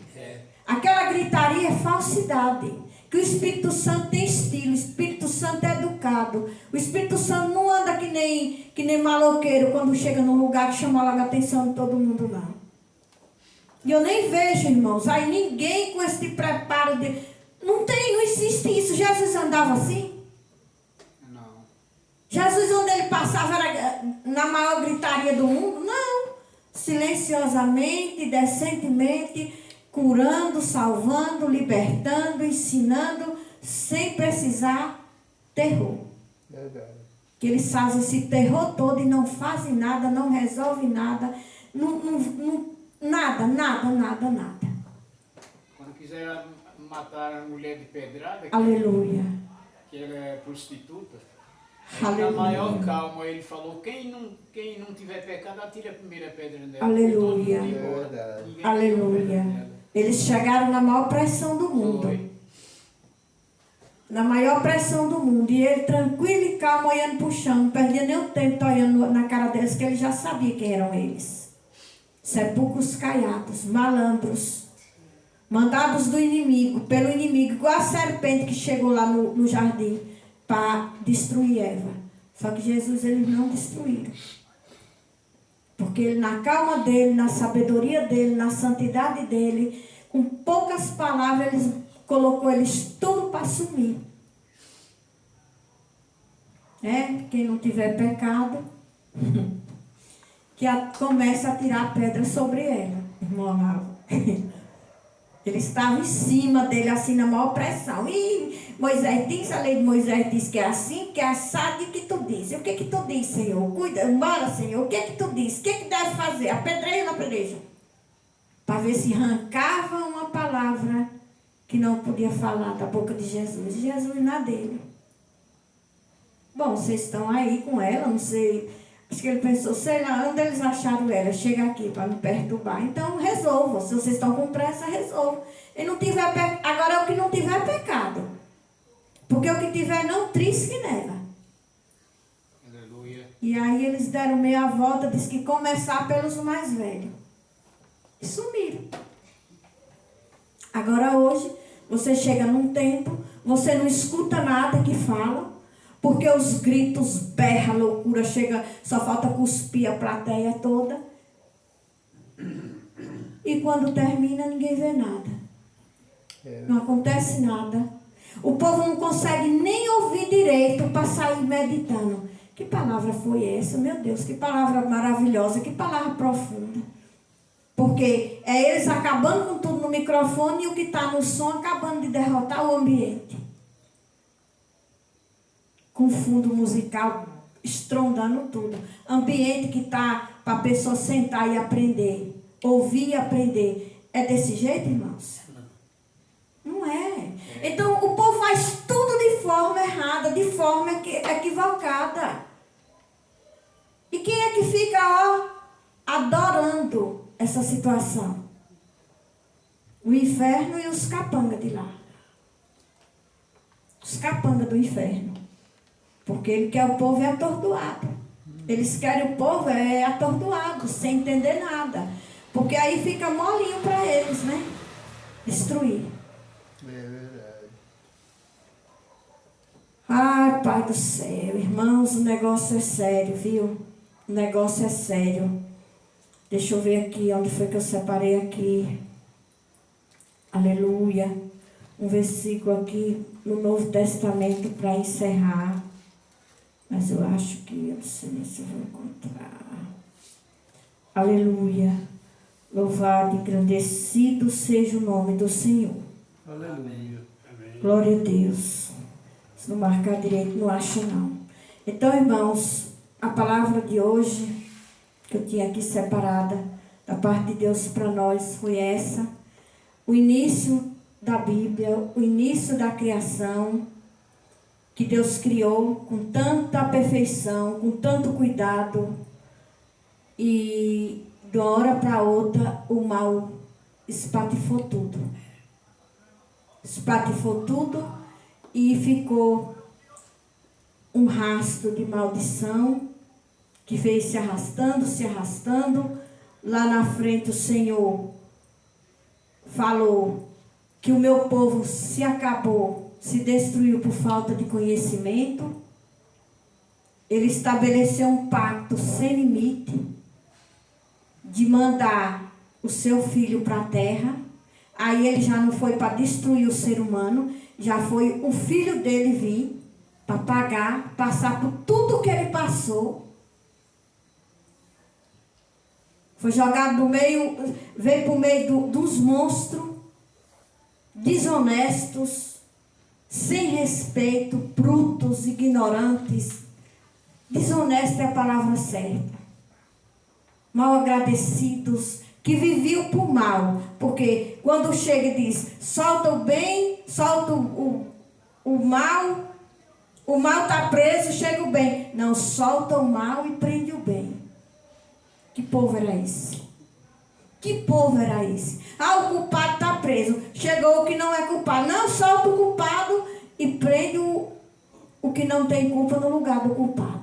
Aquela gritaria é falsidade. Que o Espírito Santo tem estilo, o Espírito Santo é educado. O Espírito Santo não anda que nem maloqueiro quando chega num lugar que chama logo a atenção de todo mundo, não. E eu nem vejo, irmãos, aí ninguém com esse preparo de... Não existe isso. Jesus andava assim? Não. Jesus, onde ele passava, era na maior gritaria do mundo? Não. Silenciosamente, decentemente, curando, salvando, libertando, ensinando, sem precisar terror. Verdade. Que eles fazem esse terror todo e não fazem nada, não resolvem nada, nada. Quando quiser matar a mulher de pedrada, Aleluia. que ela é prostituta, Aleluia. na maior calma ele falou, quem não tiver pecado, atire a primeira pedra nela. Aleluia. Foi todo mundo embora. Verdade. Ninguém Aleluia. tirou pedra nela. Eles chegaram na maior pressão do mundo. Foi. Na maior pressão do mundo. E ele tranquilo e calmo, olhando pro chão. Não perdia nem o tempo olhando na cara deles, que ele já sabia quem eram eles. Sepulcros caiados, malandros, mandados do inimigo, pelo inimigo, igual a serpente que chegou lá no jardim para destruir Eva. Só que Jesus, eles não destruíram. Porque ele, na calma dele, na sabedoria dele, na santidade dele, com poucas palavras, ele colocou eles tudo para sumir. Quem não tiver pecado, que começa a tirar pedra sobre ela, irmão amado. Ele estava em cima dele, assim, na maior pressão. E Moisés disse, a lei de Moisés diz que é assim, que é assado, e o que tu disse? O que tu disse, Senhor? Cuida, embora, Senhor. O que tu disse? O que deve fazer? Apedreja ou não apedreja? Para ver se arrancava uma palavra que não podia falar da boca de Jesus. Jesus na dele. Bom, vocês estão aí com ela, não sei. Acho que ele pensou, sei lá, onde eles acharam ela? Chega aqui para me perturbar. Então resolva. Se vocês estão com pressa, resolva. E não tiver agora é o que não tiver pecado. Porque o que tiver não trisque nela. Aleluia. E aí eles deram meia volta, disse que começar pelos mais velhos. E sumiram. Agora hoje, você chega num tempo, você não escuta nada que fala. Porque os gritos, berra, loucura, chega, só falta cuspir a plateia toda. E quando termina, ninguém vê nada. Não acontece nada. O povo não consegue nem ouvir direito para sair meditando. Que palavra foi essa? Meu Deus, que palavra maravilhosa, que palavra profunda. Porque é eles acabando com tudo no microfone e o que está no som acabando de derrotar o ambiente. Com fundo musical estrondando tudo. Ambiente que está para a pessoa sentar e aprender. Ouvir e aprender. É desse jeito, irmãos? Não é. Então o povo faz tudo de forma errada, de forma equivocada. E quem é que fica, adorando essa situação? O inferno e os capangas de lá. Os capangas do inferno. Porque ele quer o povo atordoado. Eles querem o povo atordoado, sem entender nada. Porque aí fica molinho para eles, né? Destruir. É verdade. Ai, Pai do céu, irmãos, o negócio é sério, viu? O negócio é sério. Deixa eu ver aqui, onde foi que eu separei aqui. Aleluia. Um versículo aqui no Novo Testamento para encerrar. Mas eu acho que, eu não sei se eu vou encontrar. Aleluia. Louvado e engrandecido seja o nome do Senhor. Aleluia. Glória a Deus. Se não marcar direito, não acho não. Então, irmãos, a palavra de hoje, que eu tinha aqui separada, da parte de Deus para nós, foi essa. O início da Bíblia, o início da criação, que Deus criou com tanta perfeição, com tanto cuidado, e de uma hora para outra o mal espatifou tudo. Espatifou tudo e ficou um rastro de maldição que veio se arrastando. Lá na frente o Senhor falou que o meu povo se acabou, se destruiu por falta de conhecimento. Ele estabeleceu um pacto sem limite de mandar o seu filho para a terra, Aí ele já não foi para destruir o ser humano, já foi o filho dele vir para pagar, passar por tudo que ele passou. Foi jogado no meio, veio para o meio dos monstros, desonestos, sem respeito, brutos, ignorantes. Desonesto é a palavra certa. Mal agradecidos, que viviam por mal. Porque quando chega e diz, solta o bem, solta o mal está preso, chega o bem. Não, solta o mal e prende o bem. Que povo era esse? Que povo era esse? Ah, o culpado está preso. Chegou o que não é culpado. Não, solta o culpado e prende o que não tem culpa no lugar do culpado.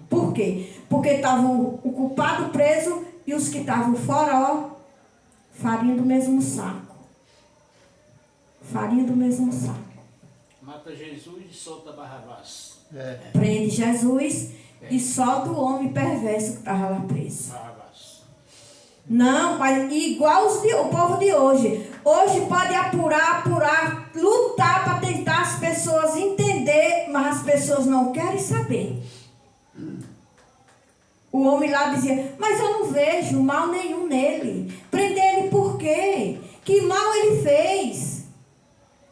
Por quê? Porque estava o culpado preso e os que estavam fora, ó, farinha do mesmo saco. Farinha do mesmo saco. Mata Jesus e solta Barrabás. Prende Jesus e solta o homem perverso que estava lá preso. Barrabás. Não, mas igual o povo de hoje. Hoje pode apurar, lutar para tentar as pessoas entender, mas as pessoas não querem saber. O homem lá dizia, mas eu não vejo mal nenhum nele. Prender ele por quê? Que mal ele fez?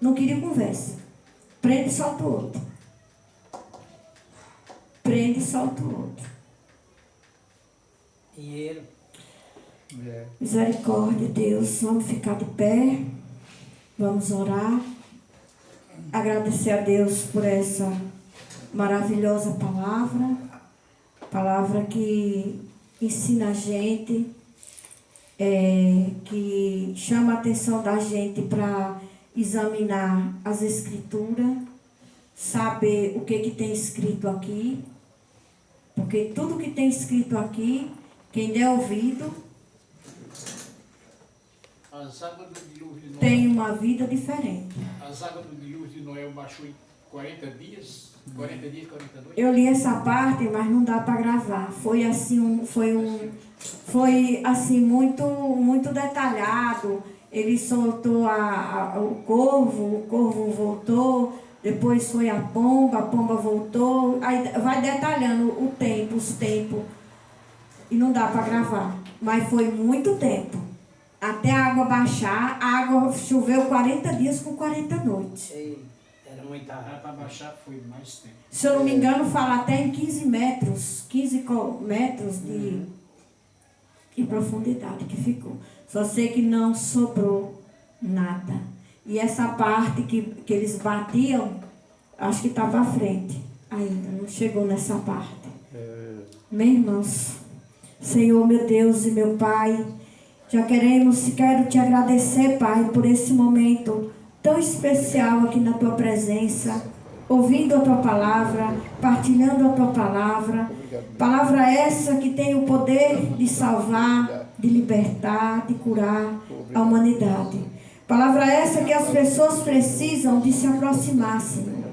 Não queria conversa. Prende e solta o outro. Prende e solta o outro. Dinheiro. Misericórdia, Deus. Vamos ficar de pé. Vamos orar. Agradecer a Deus por essa maravilhosa palavra. Palavra que ensina a gente, que chama a atenção da gente para examinar as escrituras, saber o que tem escrito aqui, porque tudo que tem escrito aqui, quem der ouvido, As águas do dilúvio de Noé. tem uma vida diferente. As águas do dilúvio de Noé baixou em 40 dias. 40 dias, 40 noites. Eu li essa parte, mas não dá para gravar. Foi assim, muito detalhado. Ele soltou o corvo voltou, depois foi a pomba voltou. Aí vai detalhando os tempos. E não dá para gravar. Mas foi muito tempo. Até a água baixar, a água choveu 40 dias com 40 noites. Era muita Para água. baixar foi mais tempo. Se eu não me engano, fala até em 15 metros de profundidade que ficou. Só sei que não sobrou nada. E essa parte que eles batiam, acho que estava à frente ainda, não chegou nessa parte. Meus irmãos, Senhor, meu Deus e meu Pai, quero te agradecer, Pai, por esse momento tão especial aqui na Tua presença, ouvindo a Tua palavra, partilhando a Tua palavra. Palavra essa que tem o poder de salvar, de libertar, de curar a humanidade. Palavra essa que as pessoas precisam de se aproximar, Senhor.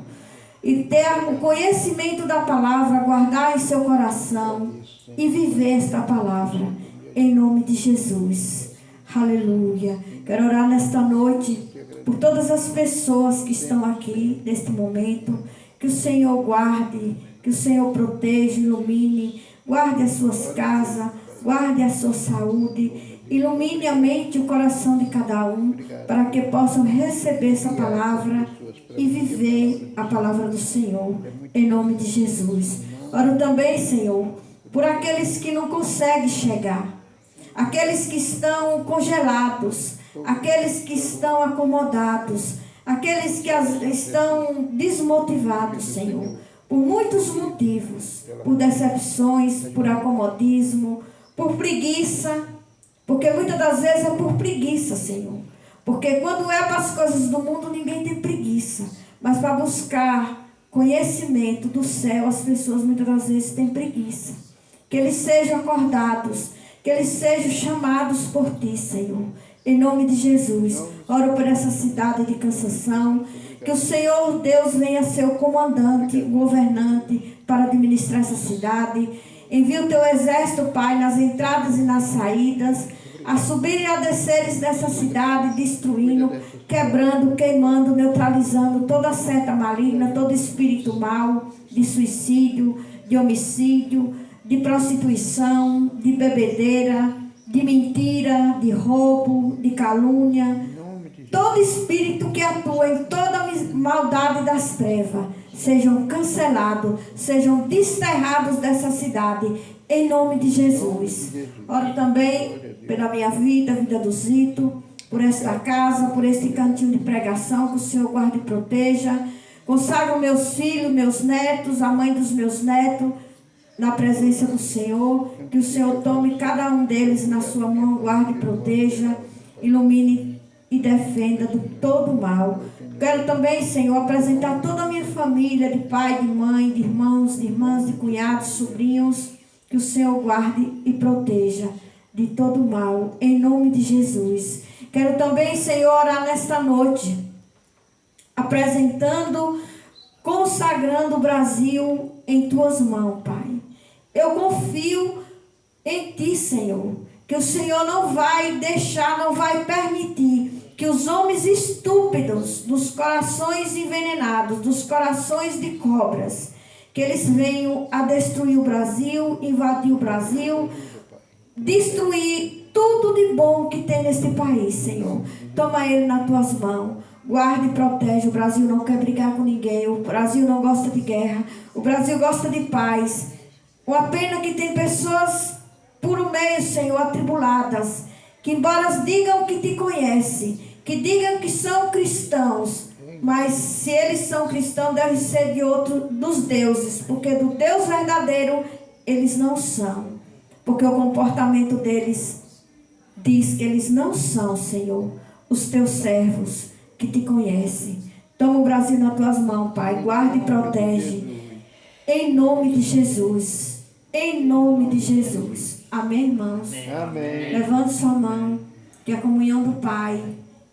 E ter o conhecimento da palavra, guardar em seu coração e viver esta palavra. Em nome de Jesus. Aleluia. Quero orar nesta noite por todas as pessoas que estão aqui neste momento. Que o Senhor guarde, que o Senhor proteja, ilumine, guarde as suas casas, guarde a sua saúde, ilumine a mente e o coração de cada um, para que possam receber essa palavra e viver a palavra do Senhor, em nome de Jesus. Oro também, Senhor, por aqueles que não conseguem chegar, aqueles que estão congelados, aqueles que estão acomodados, aqueles que estão desmotivados, Senhor, por muitos motivos, por decepções, por acomodismo, por preguiça, porque muitas das vezes é por preguiça, Senhor. Porque quando é para as coisas do mundo, ninguém tem preguiça, mas para buscar conhecimento do céu, as pessoas muitas das vezes têm preguiça. Que eles sejam acordados, que eles sejam chamados por Ti, Senhor. Em nome de Jesus, oro por essa cidade de Cansanção, que o Senhor Deus venha ser o comandante, o governante para administrar essa cidade. Envia o Teu exército, Pai, nas entradas e nas saídas. a subir e a desceres dessa cidade, destruindo, quebrando, queimando, neutralizando toda seta maligna, todo espírito mau, de suicídio, de homicídio, de prostituição, de bebedeira, de mentira, de roubo, de calúnia, Em nome de Jesus. todo espírito que atua em toda a maldade das trevas, sejam cancelados, sejam desterrados dessa cidade, em nome de Jesus. Oro também pela minha vida, a vida do Zito, por esta casa, por este cantinho de pregação, que o Senhor guarde e proteja. Consagro meus filhos, meus netos, a mãe dos meus netos, na presença do Senhor, que o Senhor tome cada um deles na sua mão, guarde e proteja, ilumine e defenda de todo mal. Quero também, Senhor, apresentar toda a minha família, de pai, de mãe, de irmãos, de irmãs, de cunhados, sobrinhos, que o Senhor guarde e proteja de todo mal, em nome de Jesus. Quero também, Senhor, orar nesta noite, apresentando, consagrando o Brasil em tuas mãos, Pai. Eu confio em Ti, Senhor, que o Senhor não vai deixar, não vai permitir que os homens estúpidos, dos corações envenenados, dos corações de cobras, que eles venham a destruir o Brasil, invadir o Brasil, destruir tudo de bom que tem neste país, Senhor. Toma ele nas tuas mãos. Guarda e protege. O Brasil não quer brigar com ninguém. O Brasil não gosta de guerra. O Brasil gosta de paz. Uma pena que tem pessoas por um meio, Senhor, atribuladas, que embora digam que te conhecem, que digam que são cristãos, mas se eles são cristãos, devem ser de outro dos deuses, porque do Deus verdadeiro eles não são, porque o comportamento deles diz que eles não são, Senhor, os teus servos que te conhecem. Toma o Brasil nas tuas mãos, Pai, guarda e protege, em nome de Jesus, em nome de Jesus. Amém, irmãos? Amém. Levante sua mão, que a comunhão do Pai,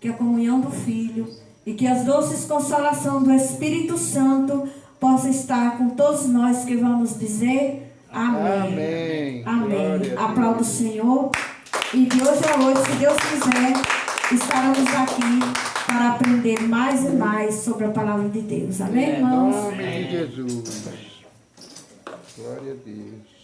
que a comunhão do Filho e que as doces consolações do Espírito Santo possa estar com todos nós que vamos dizer amém. Amém. Amém. Glória a Aplauda o Deus. Senhor. E de hoje a hoje, se Deus quiser, estaremos aqui para aprender mais e mais sobre a palavra de Deus. Amém, Em irmãos? nome de Jesus. Glória a Deus.